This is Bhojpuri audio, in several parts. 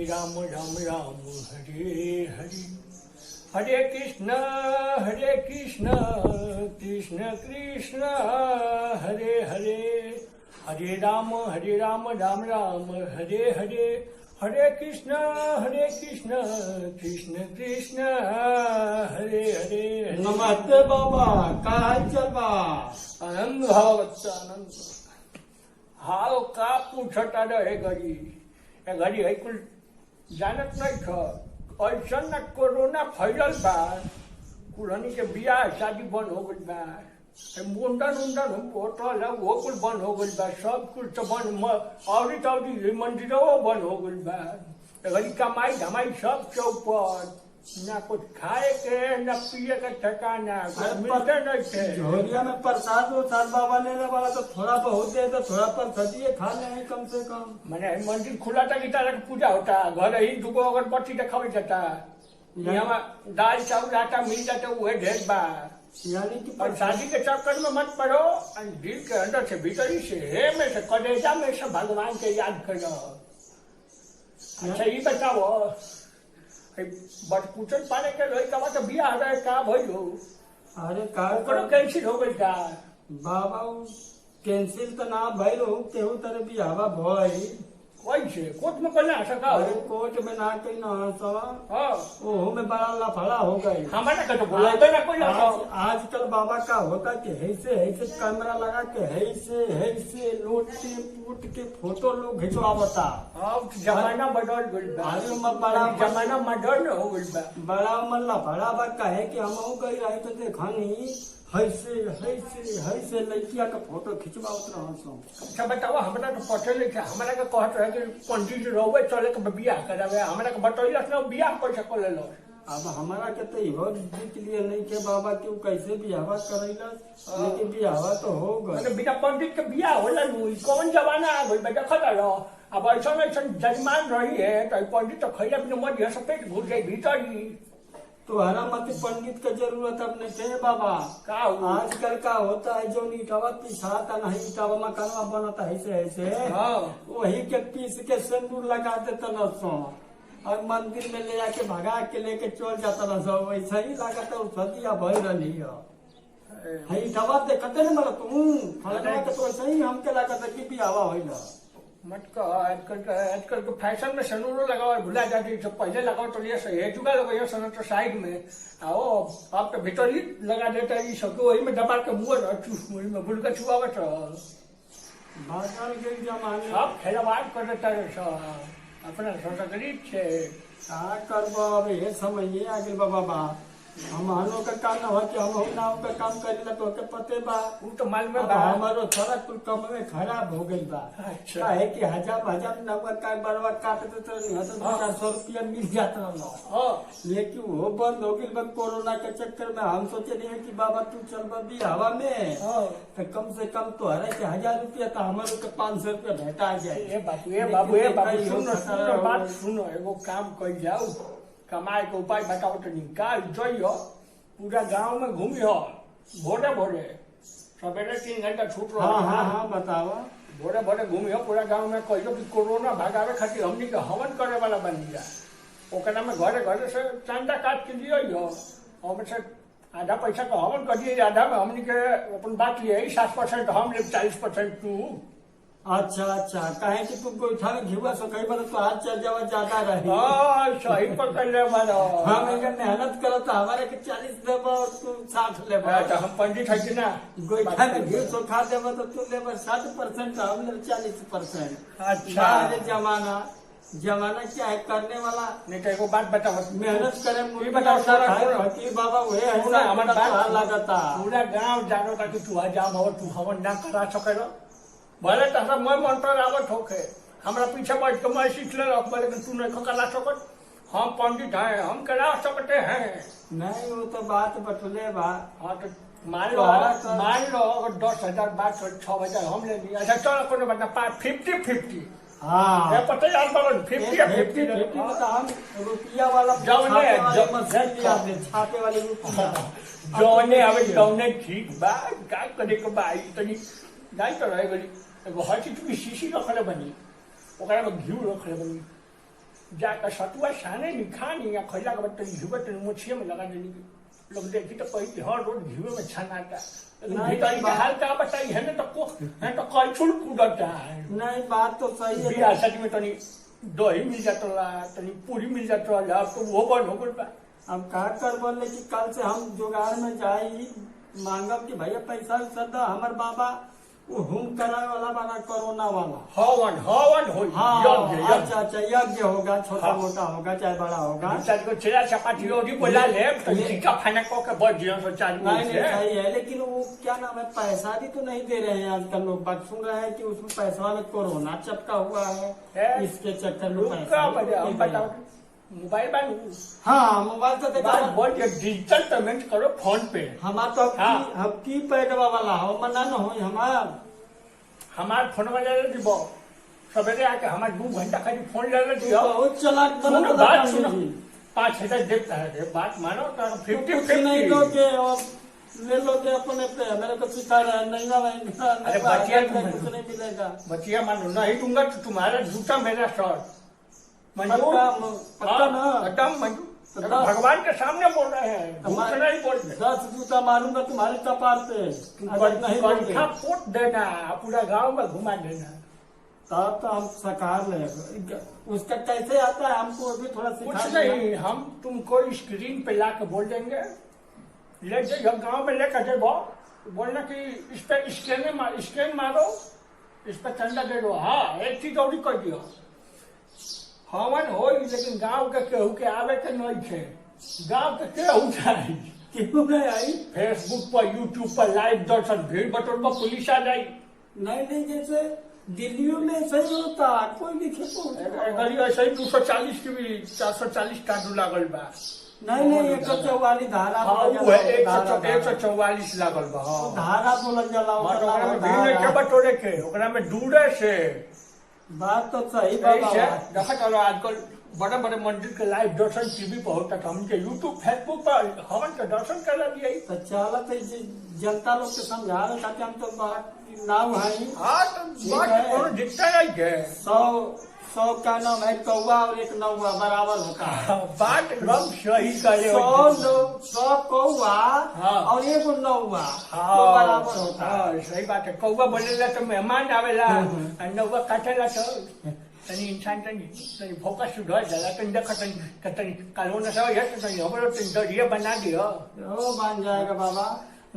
राम राम राम हरे हरे हरे कृष्ण कृष्ण कृष्ण हरे हरे हरे राम राम राम हरे हरे हरे कृष्ण कृष्ण कृष्ण हरे हरे। नमस्ते बाबा, काय चला? आनंद भाव बच्चा आनंद हाल का पूछता रहे घड़ी ए घड़ी है कुल जानत नहीं था ऐसा न कोरोना फैलल बा कुलनी के बियाह शादी बंद हो गई बा मुंडन उंडन होटल है वो कुल बंद हो गई बा सब कुल तो बंद औरी तौरी मंदिरों बंद हो गई बा घड़ी कमाई धमाई सब चौपट ना कुछ खाए के न पिए के ठिकाना मिलते नहीं थे। झोरिया में प्रसाद उसाद बाबा लेने वाला तो थोड़ा बहुत दे तो थोड़ा प्रसादी खा ले कम से कम। मैंने मंदिर खुला था कि तरह पूजा होता घर ही दुगो अगरबत्ती देखावे जाता यहाँ दाल चावल आटा मिल जाता वो ढेर बा यानी कि और शादी के चक्कर में मत पड़ो दिल के अंदर से भीतरी से हे में से कलेजा में से भगवान के याद करो। अच्छा ये बताओ बट पूछन पाने के लोई कमा तो बिया हो गए का भइल हो? अरे का करो कैंसिल हो गई का बाबा कैंसिल तो ना भइल हो केहू तरह भी हवा भई कैसे कोर्ट में कोई ना सका अरे कोर्ट में ना कहीं ना सवा हां ओहो में बड़ा लफड़ा हो गए हमारा का तो बोला तो ना कोई आजकल बाबा का होता कि ऐसे कैमरा लगा के ऐसे लोट के पुट के फोटो लोग खिंचवावता। अब जमाना बदल गइल बा अरे बड़ा जमाना मॉडर्न हो गइल बा बड़ा मल्ला बड़ा बा कहे कि हम गई रही तो देखनी ऐसे लड़किया का फोटो खिंचवावत रहो। अच्छा बताओ हमरा तो पते नहीं था हमरा का कहत रहे कि पंडित रोवे चले के बियाह करावे हमरा का बतैलस ना बियाह कैसे कर लेलो। अब हमारा के तो इहो जीत लिए नहीं के बाबा क्यों कैसे बियाह करैलस लेकिन बियाह तो हो गए बिना पंडित के बियाह होला नु कौन जमाना आ गइल बा देखत रहो। अब ऐसा जजमान रही है तो पंडित तो खैला बिना मर गया सपेट घुस जाए भीतर ही तो हरा मत पंडित का जरूरत अब नहीं थे बाबा। का आजकल का होता है जो ईटवा पिसाता नहीं ईटवा मकानवा बनता है ऐसे वही के पीस के सिंदूर लगा देता न सो और मंदिर में ले जाके भगा के लेके चल जाता न सो वैसा ही लगाता सदिया भय रही है ईटवा देखते न मतलब तुम फलना के तो ऐसा ही हमके लगता कि भी हवा हो मत का आजकल के फैशन में सनूरो लगाओ भुला जाती तो पहले लगाओ तो ये सही है जुगा लगाओ सन तो साइड में आओ आप तो भीतर ही लगा देता है सबको वही में दबा के मुँह वही में भूल कर छुआवत जमाने सब खेलवाड़ कर देता है अपना सोचा गरीब छे का करबो अब ये समय ये आगे बाबा हमारो का काम न हो कि हम ना का काम करेला तो के पते बा वो तो मालूम बा हमारो सारा कुल काम में खराब हो गई बा। अच्छा है कि हजार नंबर का बरवा काट दे तो नहीं तो 400 रुपया मिल जाता न लेकिन वो बंद हो गई बंद कोरोना के चक्कर में हम सोचे नहीं कि बाबा तू चल बदी हवा में तो कम से कम तो हरे के 1000 रुपया तो हमारे के 500 रुपया भेटा जाए। ये बाबू सुनो बात सुनो एगो काम कर जाओ कमाए के उपाय बताओ तो निकाल जाइयो पूरा गांव में घूमियो भोरे सवेरे 3 घंटा छूट रहा हाँ बताओ भोरे घूमियो पूरा गांव में कहियो कि कोरोना भगावे खातिर हमनी के हवन करे वाला बनी जा ओकरा में घरे से चंदा काट के दियो और से आधा पैसा का हवन कर दिए आधा में हमनी के अपन बात लिए 60% हम ले 40% तू। अच्छा कहे कि तुमको उठा में घिवा सो कई बार तो हाथ चल जावा ज्यादा रही सही पकड़ ले मारो हम मेहनत करो तो हमारे के 40 देबो और तू 60 लेबो। अच्छा हम पंडित है कि ना गोइठा में घी सो खा देबो तो तू लेबो 60% हम ले 40%। अच्छा जमाना क्या है करने वाला नहीं तो एगो बात बताओ मेहनत करे मुझे बताओ फकीर बाबा वही है हमारा बात लगता पूरा गांव जानो था कि तू हजाम हो तू हवन ना करा सकेलो भले तसा मैं मंत्र आवत होके हमरा पीछे बैठ के मैं सीख ले रख लेकिन तू नहीं करा सकत हम पंडित हैं हम करा सकते हैं। नहीं वो तो बात बटुले बा हाँ तो मान लो अगर 10,000 बात 6,000 हम ले लिया अच्छा चलो कोनो बात 50-50 हाँ पता यार 50-50 हम रुपया वाला छापे वाले जौने अब जौने ठीक बा का करे के बा तनी नहीं तो रहे गली एगो हर चीज की शीशी रखले बनी ओकरा में घी रखले बनी जाकर सतुआ साने नहीं खानी या खैला के बाद तनी घीवे तनी मोछिए में लगा देनी लोग देखी तो कही हर रोज घीवे में छनाता भीतर का हाल का बताई है ना तो कलछुल कूदता है। नहीं बात तो सही है। बियाह शादी में तनी दही मिल जाता तनी पूरी मिल जाता अब तो वो बंद हो गई। अब का कर बोले कि कल से हम जुगाड़ में जाई मांगब कि भैया पैसा सदा हमार बाबा वो हुम कराए वाला बना कोरोना वाला हवन हवन हो। अच्छा अच्छा यज्ञ होगा छोटा मोटा होगा चाहे बड़ा होगा। चेला चपाती होगी बोला ले टीका खाना को के बढ़ जियो तो चालू नहीं सही है लेकिन वो क्या नाम है पैसा भी तो नहीं दे रहे हैं आजकल लोग बात सुन रहे हैं कि उसमें पैसा में कोरोना चपका हुआ है इसके चक्कर में पैसा मोबाइल बन। हाँ मोबाइल तो देखा बोल डिजिटल पेमेंट करो फोन पे हमार तो हम की पैडवा वाला हो मना न हो हमार फोन में ले दी सवेरे आके हमार 2 घंटा खाली फोन ले दियो बहुत चलाक बना बात सुनो 5,000 देता है बात मानो तो 50 नहीं दोगे और ले लोगे अपने पे मेरे को सिखा रहा है नहीं ना अरे बचिया कुछ नहीं मिलेगा बचिया मानो नहीं दूंगा तो तुम्हारा जूता मेरा शर्ट भगवान के सामने बोल रहे हैं नहीं बोल रहे 10 जूता मारूंगा तुम्हारे कपार पे नहीं पोट देना पूरा गांव में घुमा देना तब तो हम सकार ले उसका कैसे आता है हमको अभी थोड़ा कुछ नहीं हम तुमको स्क्रीन पे ला के बोल देंगे ले जाइए गाँव में लेकर जाओ बोलना कि इस पे स्कैन मारो इस पे चंदा दे दो। हाँ एक चीज और कर दियो हवन हो लेकिन गांव के केहू के आवे के नहीं थे गांव के केहू जाए क्यों नहीं आई फेसबुक पर यूट्यूब पर लाइव दर्शन भीड़ बटोर पर पुलिस आ जाई नहीं जैसे दिल्ली में सही होता कोई भी गली ऐसे ही 240 की भी 440 कानून लागल बा नहीं 144 धारा 144 लागल बा धारा बोलल जाला भीड़ के बटोरे के ओकरा में दूरे से बात तो सही देखा चलो आजकल बड़े बड़े मंदिर के लाइव दर्शन टीवी पर होता था हमके यूट्यूब फेसबुक पर हवन के दर्शन करा दिया तो चला तो जनता लोग के समझा रहे ताकि हम तो बात नाव है दिखता नहीं 100 का नाम है कौवा और 1 नौवा बराबर होता है बात एकदम सही करे 100 कौवा और 1 नौवा बराबर होता है सही बात है कौवा बोलेला तो मेहमान आवेला नौवा काटेला तो तनी इंसान तनी फोकस सुधर जाला तनी देख तनी कानून से है तनी हमरो तनी दरिया बना दियो बन जाएगा बाबा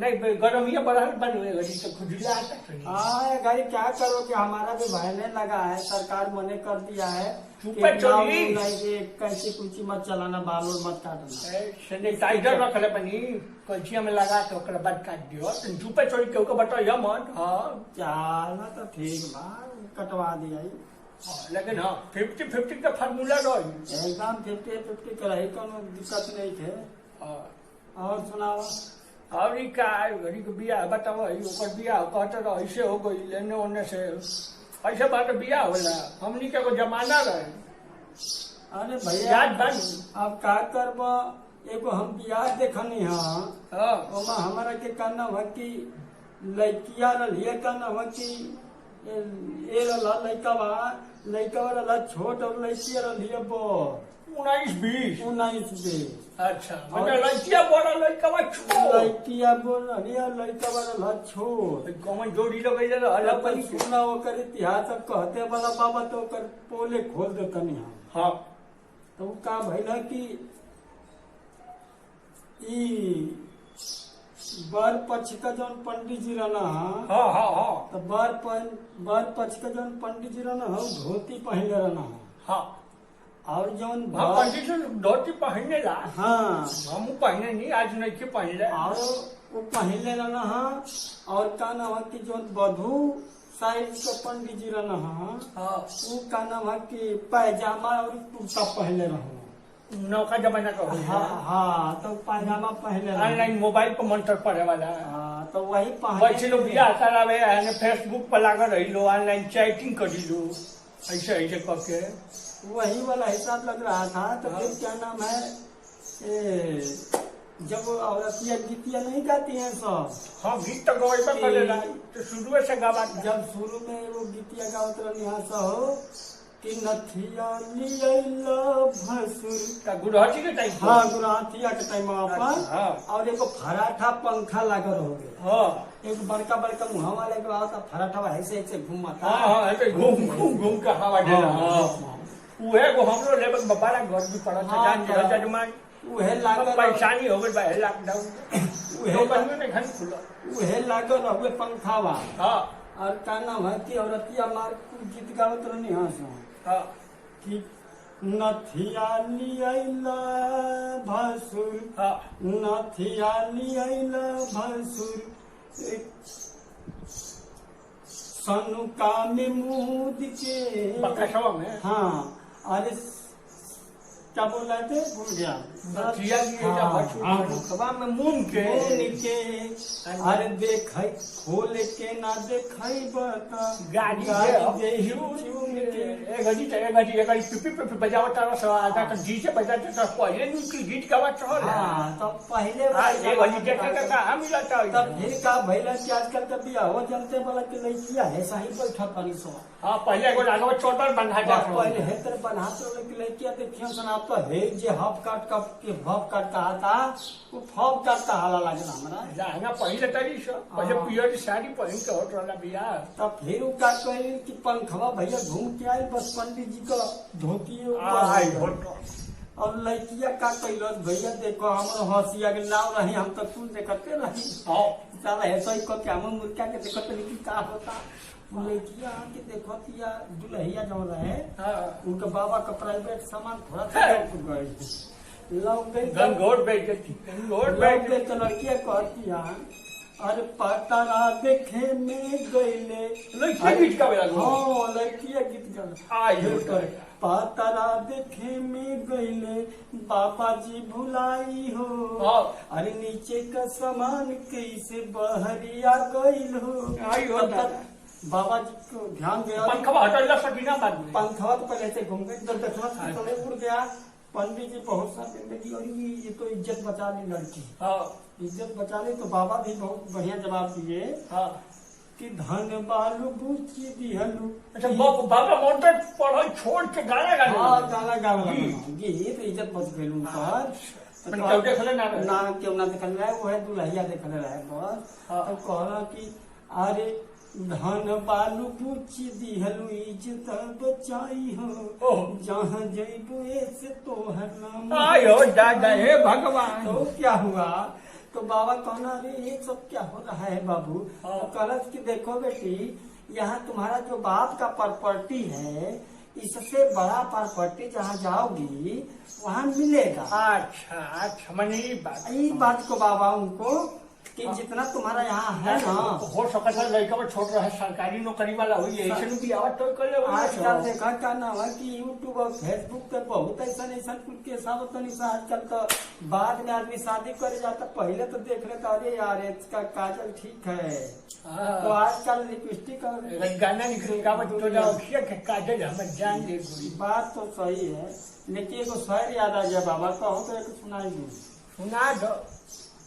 नहीं गरम ये बड़ा बन हुए तो खुजला आता है। हाँ गाड़ी क्या करो कि हमारा भी भयने लगा है सरकार मने कर दिया है कैसी कुची मत चलाना बाल मत काटना सैनिटाइजर रख ले बनी कलछिया में लगा के ओकरा बाद काट दियो चुपे चोरी के बताइए मत। हाँ चलना तो ठीक बा कटवा दिया लेकिन हाँ 50-50 का फार्मूला रही एकदम 50-50 का रही कोनो दिक्कत नहीं थे। और सुनाओ और का घड़ी के बिया बताओ ओकर बिया कहते रहो ऐसे हो गई लेने ओने से ऐसे बात बिया होला हमनी के जमाना रहे। अरे भैया अब का करब एगो हम बिया देखनी ओमा हमारा के कहना है कि लड़किया रही कहना है कि लड़का रहा छोट और लड़किया रही 19-20 अच्छा लड़किया बड़ा लड़का लड़किया बोल लड़का बड़ा छोट कौन जोड़ी लगे अलग सुना ओकर इतिहास कहते वाला बाबा तो ओकर पोले खोल देता नहीं। हाँ तो का भैया कि बर पक्ष का जौन पंडित जी रहना तो बर पक्ष का जौन पंडित जी रहना धोती पहले रहना और जौन पंडित धोती पहने ला हम पहने नहीं आज नहीं के पहले और वो पहले रहना और का नाम है कि जौन वधु साइड का पंडित जी रहना वो का नाम है कि पैजामा और कुर्ता पहले रहना नौका जमाना का हाँ तो पैजामा पहले ऑनलाइन मोबाइल पर मंत्र पढ़े वाला तो वही वैसे लोग बियाह करावे फेसबुक पर लागल रही लो ऑनलाइन चैटिंग करी लो ऐसे करके वही वाला हिसाब लग रहा था। तो फिर क्या नाम है जब औरतिया गीतिया नहीं गाती हैं सब। हाँ गीत तो गवेबे करेला तो शुरू से गावा जब शुरू में वो गीतिया गावत रही हो कि नथिया लियला भसुर गुरहथी के टाइम हाँ गुरहथिया के टाइम पर हाँ। और एगो फराठा पंखा लागल हो गए हाँ एक बड़का बड़का मुहा वाले के आता फराठा ऐसे ऐसे घूमता हाँ हाँ ऐसे घूम घूम घूम के हवा देना हाँ उहे को हमरो लेबर में बड़ा घर भी पड़ा था जान के जजमान उहे लागल परेशानी हो गई बा लॉकडाउन उहे बंद में घर खुला उहे लागल हुए पंखावा हाँ और का नाम है कि औरतिया मार गीत गावत रहनी हाँ सो हाँ कि नथिया लियला भसुर हाँ नथिया लियला भसुर सनुका में मूद के बकसवा में हाँ अरे क्या बोल रहे थे भूल गया नथिया लियला भसुर सनुकवा में मूंग के अरे देख खोल के ना देखाई बता गाड़ी दे एक घड़ी पिपी पिपी बजावता रहा सब आधा तो जी से बजाते तो पहले उनकी गीत गावत रहो हाँ तो पहले एक घड़ी देखा का कहाँ मिलता है तब फिर का भैया कि आजकल का बिया हो जमते वाला के लड़किया है सही बैठा पानी सो हाँ पहले को लागो चोटर बंधा जा पहले है तेरे बनाते वाले की लड़किया देखियो सुना तो है जे हफ काट कहा था वो फॉप काट का हाला लागला हमरा लहंगा पहले तरी से पहले पियर साड़ी पहन के होत रहला बिया तब फिर वो का कहे कि पंखवा भैया घूम के आए बस पंडित जी का धोती आई होत और लड़किया का कैलस भैया देखो हम हंसिया के नाव रही हम तो तू देखते रही हाँ साला ऐसा ही को हम मुर्गा के देखते रही कि का होता लड़किया के देखो तिया दुल्हिया जो रहे उनका बाबा का प्राइवेट सामान थोड़ा सा गए लौट गई गंगोट बैठ गई गंगोट बैठ गई तो लड़किया कहती अरे पतारा देखे में गईले लड़किया गीत गावे लागो हाँ लड़किया गीत गावे आई होत पतारा देखे में गईले बाबा जी भुलाई हो अरे नीचे का सामान कैसे बहरिया गईल हो आई होत बाबा जी को ध्यान दिया पंखवा हटल सकीना बाद में पंखवा तो पहले से घूम गई जब देखना तो उड़ गया पंडित जी बहुत सा जिंदगी और ये तो इज्जत बचा ली लड़की इज्जत बचा ली तो बाबा भी बहुत बढ़िया जवाब दिए कि धन बालू बूची दिहलू अच्छा बाबा मोटर पढ़ो छोड़ के गाना गाना गीत इज्जत बच गई पर ना क्यों ना देखल रहे वो है दुल्हिया देखल रहे बस तो कहला कि अरे धन बालू पूछ दिहलू इज्जत बचाई हो जहाँ जैबू से तोहर नाम आयो दादा हे भगवान तो क्या हुआ तो बाबा कहना अरे ये सब क्या हो रहा है बाबू तो कहलस कि देखो बेटी यहाँ तुम्हारा जो बाप का प्रॉपर्टी है इससे बड़ा प्रॉपर्टी जहाँ जाओगी वहाँ मिलेगा अच्छा मैंने ये बात को बाबा उनको कि जितना तुम्हारा यहाँ है ना हो सकता है लड़का में छोड़ रहा है सरकारी नौकरी वाला हुई है ऐसे भी आवाज तो कर ले आजकल देखा क्या नाम है कि यूट्यूब और फेसबुक पे बहुत ऐसा कुल के साथ आजकल तो बाद में आदमी शादी करे जाता पहले तो देख रहे थे अरे यार इसका काजल ठीक है तो आजकल लिपस्टिक और गाना निकलेगा काजल हम जान दे बात तो सही है लेकिन एगो शहर याद आ गया बाबा कहो तो एक सुनाई दो सुना दो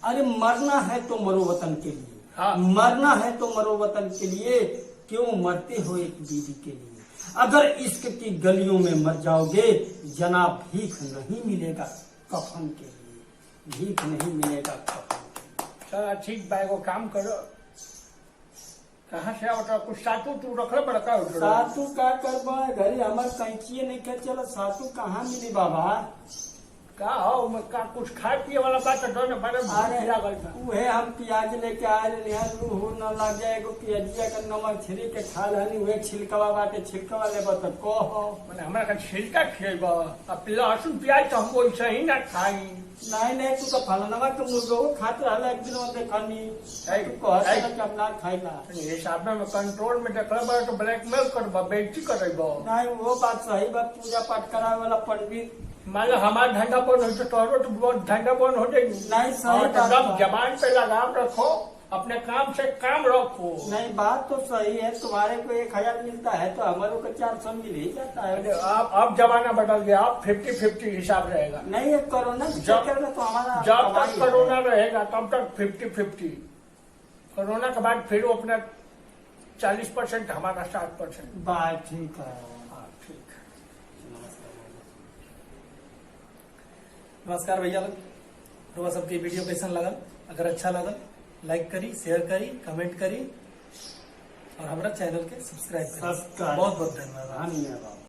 अरे मरना है तो मरो वतन के लिए मरना है तो मरो वतन के लिए क्यों मरते हो एक बीवी के लिए अगर इश्क की गलियों में मर जाओगे जनाब भीख नहीं मिलेगा कफन के लिए भीख नहीं मिलेगा कफन चलो ठीक भाई वो काम करो कहाँ से आवता कुछ सातू तू रख लो बड़का सातू का करबा घरे हमार कैंचिए नहीं कर चलो सातू कहाँ मिली बाबा का हो मैं का कुछ खाए पिए वाला बात तो न बारे में उहे हम प्याज लेके आए लूह न लग जाए एगो प्याजिया का नमक छिड़ी के खा रहनी उहे छिलकवा बाटे छिलकवा लेबा तो कहो माने हमरा का छिलका खेबा अब लहसुन प्याज तो हम वैसे ही ना खाई नहीं तू तो फलनवा के मुर्गो खात रहला एक दिन देखनी तू कहत कि हम ना खाइला हिसाब में कंट्रोल में देखला बा तो ब्लैकमेल करबा बेइज्जती करबा नहीं वो बात सही बा पूजा पाठ करावे वाला पंडित मान लो हमारा धंधा बंद हो तो तो बहुत धंधा बंद हो जाएगी नहीं सही सब जबान पे लगाम रखो अपने काम से काम रखो नहीं बात तो सही है तुम्हारे को 1000 मिलता है तो हमारे को 400 मिल ही जाता है अब जमाना बदल गया अब 50-50 हिसाब रहेगा नहीं कोरोना तो हमारा जब तक कोरोना रहेगा तब तक 50-50 कोरोना के बाद फिर वो अपना 40% हमारा 60% बात ठीक है ठीक है नमस्कार भैया लोग, रुआ सबके वीडियो कैसन लगल? अगर अच्छा लगल लाइक करी, शेयर करी, कमेंट करी और हमारा चैनल के सब्सक्राइब करी। बहुत बहुत धन्यवाद। धन्यवाद।